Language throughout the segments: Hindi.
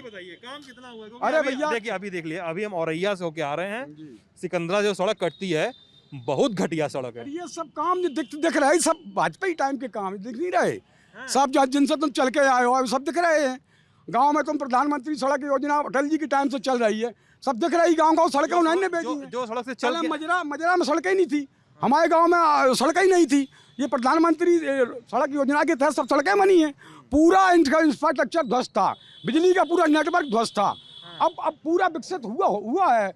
बताइए काम कितना हुआ है? अरे भैया देखिए अभी देख लिया, अभी हम औरैया से होके आ रहे हैं, सिकंदरा जो सड़क कटती है बहुत घटिया सड़क है। ये सब काम जो दिख रहा है, सब वाजपेयी टाइम के काम दिख नहीं रहे। सब जिनसे तुम चल के आए हो सब दिख रहे हैं। गांव में तुम प्रधानमंत्री सड़क योजना अटल जी के टाइम से चल रही है, सब दिख रही। गांव सड़कें उन्होंने भेजी हैं। जो सड़क से चल के मजरा में सड़कें नहीं थी, हमारे गांव में सड़कें ही नहीं थी। ये प्रधानमंत्री सड़क योजना के तहत सब सड़कें बनी हैं। पूरा इंफ्रास्ट्रक्चर ध्वस्त था, बिजली का पूरा नेटवर्क ध्वस्त था। अब पूरा विकसित हुआ है।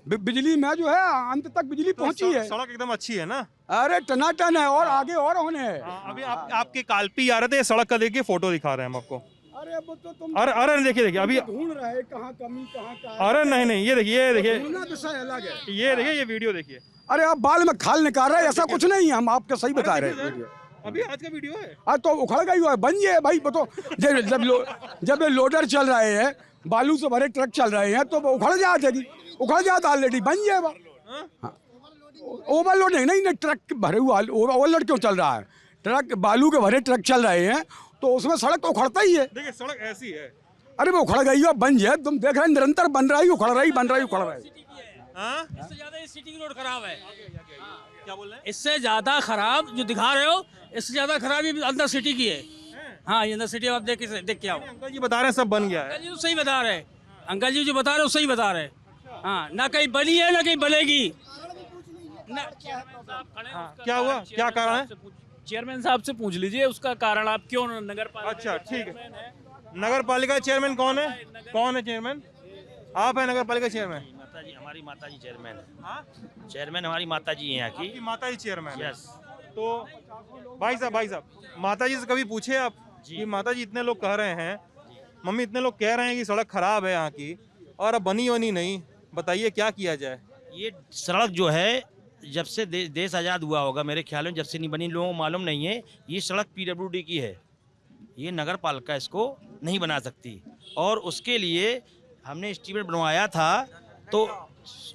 बिजली में जो है अंत तक बिजली पहुंची है। सड़क एकदम अच्छी है ना? अरे टनाटन है और आगे और होने है। अभी आपके कालपी आ रहे थे, सड़क का देखिए फोटो दिखा रहे हैं हम आपको। अरे वो तो तुम अरे देखिए अभी ढूंढ रहे कहाँ कमी कहाँ। अरे नहीं ये देखिए विषय अलग है। ये देखिए ये वीडियो देखिए। अरे आप बाल में खाल निकाल रहे हैं, ऐसा कुछ नहीं है। हम आपको सही बता रहे हैं। अभी आज का वीडियो है। आज तो उखड़ गई हुआ है, बन ये भाई तो जब ये लोडर चल रहे हैं, बालू से भरे ट्रक चल रहे हैं तो वो उखड़ जाता ऑलरेडी बन जाए। ओवरलोड नहीं, ट्रक भरे हुआ ओवरलोड क्यों चल रहा है? ट्रक बालू के भरे ट्रक चल रहे हैं तो उसमें सड़क तो उखड़ता ही है। देखिए सड़क ऐसी है। अरे वो उखड़ गई है, बन जाए। तुम देख रहे हैं निरंतर बन रही, उखड़ रही, बन रही, उखड़ रही। इससे ज्यादा ये सिटी की रोड खराब है। क्या बोल रहे हैं? इससे ज्यादा खराब जो दिखा रहे हो, इससे ज्यादा खराब ये अंदर सिटी की है। हाँ, ये अंदर सिटी आप देख के आओ। अंकल जी बता रहे हैं सब बन गया है। अंकल जी तो सही बता रहे हैं। अंकल जी जो बता रहे हो सही बता रहे हैं। हाँ, ना कहीं बनी है ना कहीं बनेगी। क्या हुआ, क्या कारण है? चेयरमैन साहब से पूछ लीजिए उसका कारण। आप क्यों नगर पालिका? अच्छा ठीक है। नगर पालिका चेयरमैन कौन है? कौन है चेयरमैन? आप है नगर पालिका चेयरमैन? माताजी, हमारी माताजी चेयरमैन है। चेयरमैन हमारी माताजी हैं यहाँ की। माता जी चेयरमैन है। यस। तो भाई साहब माता जी से कभी पूछे आप कि माता जी इतने लोग कह रहे हैं, मम्मी इतने लोग कह रहे हैं कि सड़क खराब है यहाँ की और अब बनी होनी नहीं, बताइए क्या किया जाए? ये सड़क जो है जब से देश आज़ाद हुआ होगा मेरे ख्याल में, जब से नहीं बनी लोगों को मालूम नहीं है। ये सड़क पीडब्ल्यूडी की है, ये नगर पालिका इसको नहीं बना सकती। और उसके लिए हमने एस्टीमेट बनवाया था तो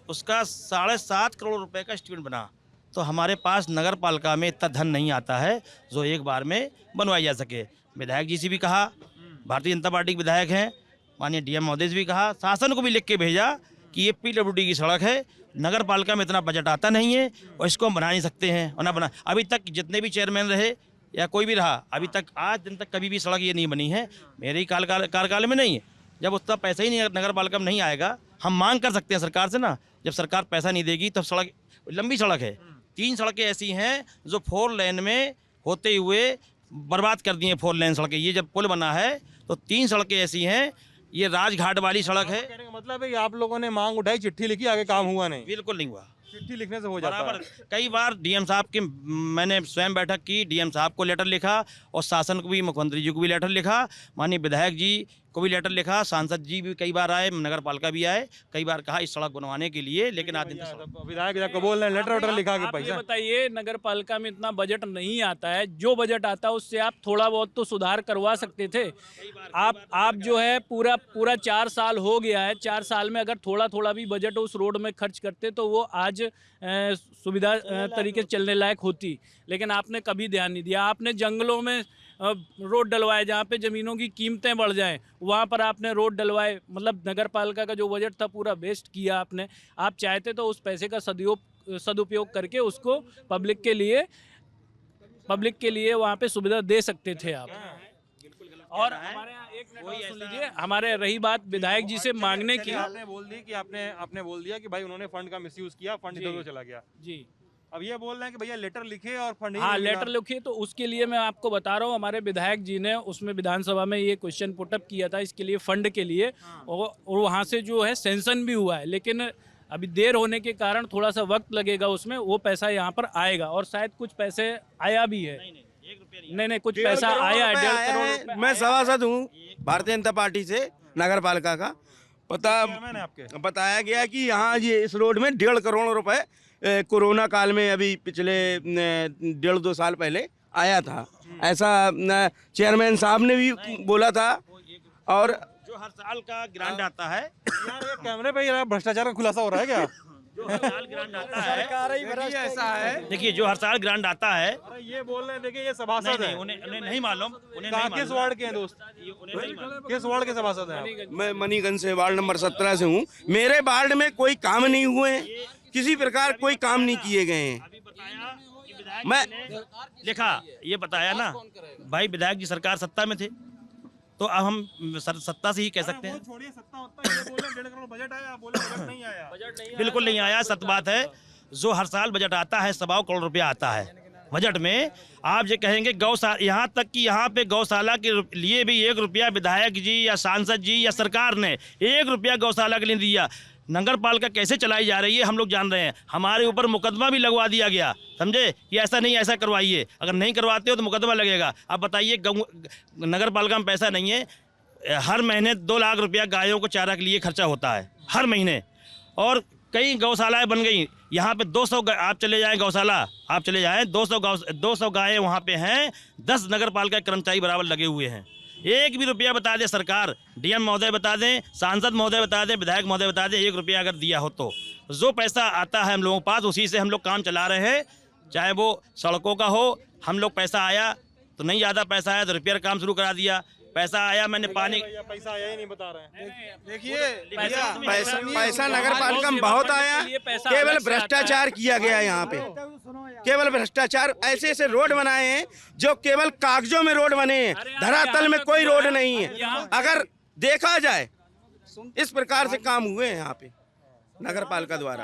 उसका 7.5 करोड़ रुपए का एस्टीमेट बना। तो हमारे पास नगर पालिका में इतना धन नहीं आता है जो एक बार में बनवाई जा सके। विधायक जी से भी कहा, भारतीय जनता पार्टी के विधायक हैं, माननीय डीएम महोदय से भी कहा, शासन को भी लिख के भेजा कि ये पीडब्ल्यूडी की सड़क है, नगर पालिका में इतना बजट आता नहीं है और इसको हम बना नहीं सकते हैं और ना बना। अभी तक जितने भी चेयरमैन रहे या कोई भी रहा, अभी तक आज दिन तक कभी भी सड़क ये नहीं बनी है। मेरे ही कार्यकाल में नहीं है। जब उतना पैसा ही नहीं नगर पालिका में नहीं आएगा, हम मांग कर सकते हैं सरकार से ना। जब सरकार पैसा नहीं देगी तब सड़क, लंबी सड़क है, 3 सड़कें ऐसी हैं जो 4 लेन में होते हुए बर्बाद कर दी हैं। 4 लेन सड़कें, ये जब पुल बना है तो 3 सड़कें ऐसी हैं। ये राजघाट वाली सड़क है। कहने का मतलब है कि आप लोगों ने मांग उठाई, चिट्ठी लिखी, आगे काम हुआ नहीं? बिल्कुल नहीं हुआ। चिट्ठी लिखने से हो जाता है। कई बार डीएम साहब की मैंने स्वयं बैठक की, डीएम साहब को लेटर लिखा और शासन को भी, मुख्यमंत्री जी को भी लेटर लिखा, माननीय विधायक जी को भी लेटर लिखा, सांसद जी भी कई बार आए, नगर पालिका भी आए, कई बार कहा इस सड़क बनवाने के लिए, लेकिन आज विधायक को बोल रहे हैं लेटर लिखा के पैसा। बताइए, नगर पालिका में इतना बजट नहीं आता है। जो बजट आता है उससे आप थोड़ा बहुत तो सुधार करवा सकते थे। आप जो है पूरा 4 साल हो गया है, 4 साल में अगर थोड़ा थोड़ा भी बजट उस रोड में खर्च करते तो वो आज सुविधा तरीके से चलने लायक होती। लेकिन आपने कभी ध्यान नहीं दिया। आपने जंगलों में रोड डलवाए, जहाँ पे ज़मीनों की कीमतें बढ़ जाएं वहाँ पर आपने रोड डलवाए। मतलब नगर पालिका का जो बजट था पूरा वेस्ट किया आपने। आप चाहते तो उस पैसे का सदुपयोग करके उसको पब्लिक के लिए वहाँ पे सुविधा दे सकते थे आप। और हमारे यहाँ एक मिनट सुन लीजिए, हमारे रही बात विधायक जी से मांगने की। आपने बोल दी कि आपने बोल दिया कि भाई उन्होंने फंड का मिसयूज किया, फंड इधर चला गया जी। अब ये बोल रहे हैं कि भैया लेटर लिखे और फंड ही हाँ, नहीं मिला। लेटर लिखे। तो उसके लिए मैं आपको बता रहा हूँ, हमारे विधायक जी ने उसमें विधानसभा में ये क्वेश्चन पुटअप किया था इसके लिए, फंड के लिए। और वहाँ से जो है सेंशन भी हुआ है, लेकिन अभी देर होने के कारण थोड़ा सा वक्त लगेगा उसमें। वो पैसा यहाँ पर आएगा और शायद कुछ पैसे आया भी है। नहीं, कुछ पैसा आया है, 1.5 करोड़। मैं सभासद हूँ भारतीय जनता पार्टी से नगर पालिका का। बताया गया कि यहाँ ये इस रोड में 1.5 करोड़ रुपए कोरोना काल में अभी पिछले 1.5-2 साल पहले आया था। ऐसा चेयरमैन साहब ने भी बोला था। और जो हर साल का ग्रांट आता है, यार ये कैमरे पे यार भ्रष्टाचार का खुलासा हो रहा है क्या? ग्रांट आता है, देखिए ऐसा है, देखिए जो हर साल ग्रांट आता है, अरे ये बोल रहे हैं, देखिए ये सभासद है, उन्हें नहीं मालूम, उन्हें कहाँ नहीं किस मालूम, वार्ड के हैं दोस्त, उन्हें नहीं मालूम। किस वार्ड के सभासद हैं आप? मैं मनीगंज से वार्ड नंबर 17 से हूँ। मेरे वार्ड में कोई काम नहीं हुए हैं, किसी प्रकार कोई काम नहीं किए गए हैं। अभी बताया कि विधायक मैं- जी ने लिखा, ये बताया ना भाई, विधायक जी सरकार सत्ता में थे, तो अब हम सत्ता से ही कह सकते हैं। छोड़िए सत्ता होता है, ये बोल रहे हैं 1.5 करोड़ बजट आया, आप बोले बजट नहीं आया। बिल्कुल नहीं आया, सत्य बात है। जो हर साल बजट आता है 1.25 करोड़ रुपया आता है बजट में। आप ये कहेंगे गौशाला, यहाँ तक कि यहाँ पे गौशाला के लिए भी 1 रुपया विधायक जी या सांसद जी या सरकार ने 1 रुपया गौशाला के लिए दिया। नगर पालिका कैसे चलाई जा रही है हम लोग जान रहे हैं। हमारे ऊपर मुकदमा भी लगवा दिया गया, समझे, कि ऐसा नहीं ऐसा करवाइए, अगर नहीं करवाते हो तो मुकदमा लगेगा। अब बताइए नगर पालिका में पैसा नहीं है, हर महीने 2 लाख रुपया गायों को चारा के लिए खर्चा होता है हर महीने, और कई गौशालाएं बन गई। यहाँ पे 200 आप चले जाएं गौशाला, आप चले जाएं 200 गायें वहाँ पे हैं, 10 नगर पालिका कर्मचारी बराबर लगे हुए हैं। 1 भी रुपया बता दे सरकार, डीएम महोदय बता दें, सांसद महोदय बता दें, विधायक महोदय बता दें, 1 रुपया अगर दिया हो तो जो पैसा आता है हम लोगों के पास उसी से हम लोग काम चला रहे हैं। चाहे वो सड़कों का हो, हम लोग पैसा आया तो नहीं ज़्यादा पैसा आया तो रिपेयर काम शुरू करा दिया, पैसा आया मैंने पानी, पैसा आया ही नहीं बता रहे हैं। देखिए पैसा नगर पालिका में बहुत आया, केवल भ्रष्टाचार किया गया यहाँ पे, केवल भ्रष्टाचार। ऐसे ऐसे रोड बनाए हैं जो केवल कागजों में रोड बने हैं, धरातल में कोई रोड नहीं है। अगर देखा जाए इस प्रकार से काम हुए हैं यहाँ पे नगर पालिका द्वारा।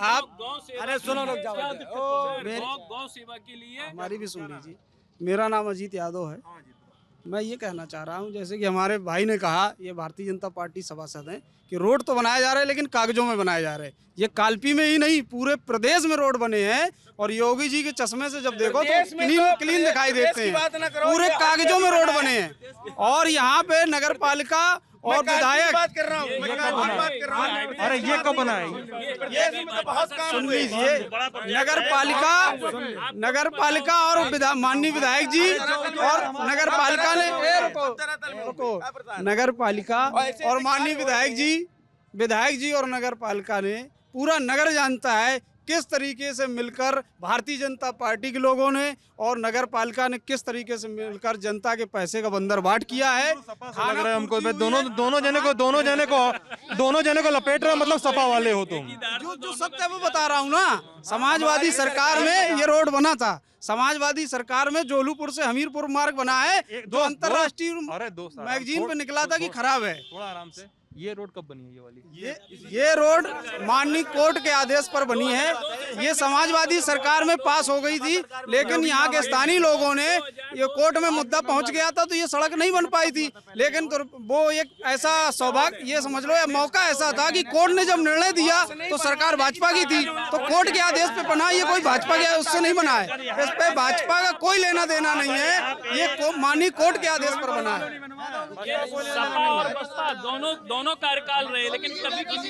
आप अरे सुनो लोग जाओ, गौ सेवा के लिए हमारी भी सुन लीजिए। मेरा नाम अजीत यादव है। मैं ये कहना चाह रहा हूँ, जैसे कि हमारे भाई ने कहा, ये भारतीय जनता पार्टी सभासद हैं, कि रोड तो बनाए जा रहे हैं लेकिन कागजों में बनाए जा रहे हैं। ये कालपी में ही नहीं, पूरे प्रदेश में रोड बने हैं, और योगी जी के चश्मे से जब देखो तो क्लीन दिखाई देते हैं। पूरे कागजों में रोड बने हैं, और यहाँ पे नगर पालिका और विधायक बात कर रहा हूँ, मैं कागजी बात कर रहा हूँ। अरे ये कब बना है? ये बहुत काम सुन हुए। लीजिए, नगर पालिका और माननीय विधायक जी और नगर पालिका ने नगर पालिका और माननीय विधायक जी और नगर पालिका ने, पूरा नगर जानता है किस तरीके से मिलकर भारतीय जनता पार्टी के लोगों ने और नगर पालिका ने किस तरीके से मिलकर जनता के पैसे का बंदरबाट किया है। लग रहा है हमको दोनों जने को लपेट रहे, मतलब सपा वाले हो तुम। जो सत्य है वो बता रहा हूँ ना। समाजवादी सरकार में ये रोड बना था, समाजवादी सरकार में जोलूपुर से हमीरपुर मार्ग बना है, जो अंतर्राष्ट्रीय मैगजीन पे निकला था कि खराब है। थोड़ा आराम से, ये रोड कब बनी है ये वाली? ये रोड माननीय कोर्ट के आदेश पर बनी है। ये समाजवादी सरकार में पास हो गई थी, लेकिन यहाँ के स्थानीय लोगों ने, ये कोर्ट में मुद्दा पहुंच गया था तो ये सड़क नहीं बन पाई थी। लेकिन तो वो एक ऐसा सौभाग्य, ये समझ लो, या मौका ऐसा था कि कोर्ट ने जब निर्णय दिया तो सरकार भाजपा की थी, तो कोर्ट के आदेश पे बना। ये कोई भाजपा के उससे नहीं बना है, इस पे भाजपा का कोई लेना देना नहीं है। ये माननीय कोर्ट के आदेश पर बना है। सपा और बसपा दोनों कार्यकाल रहे, लेकिन कभी किसी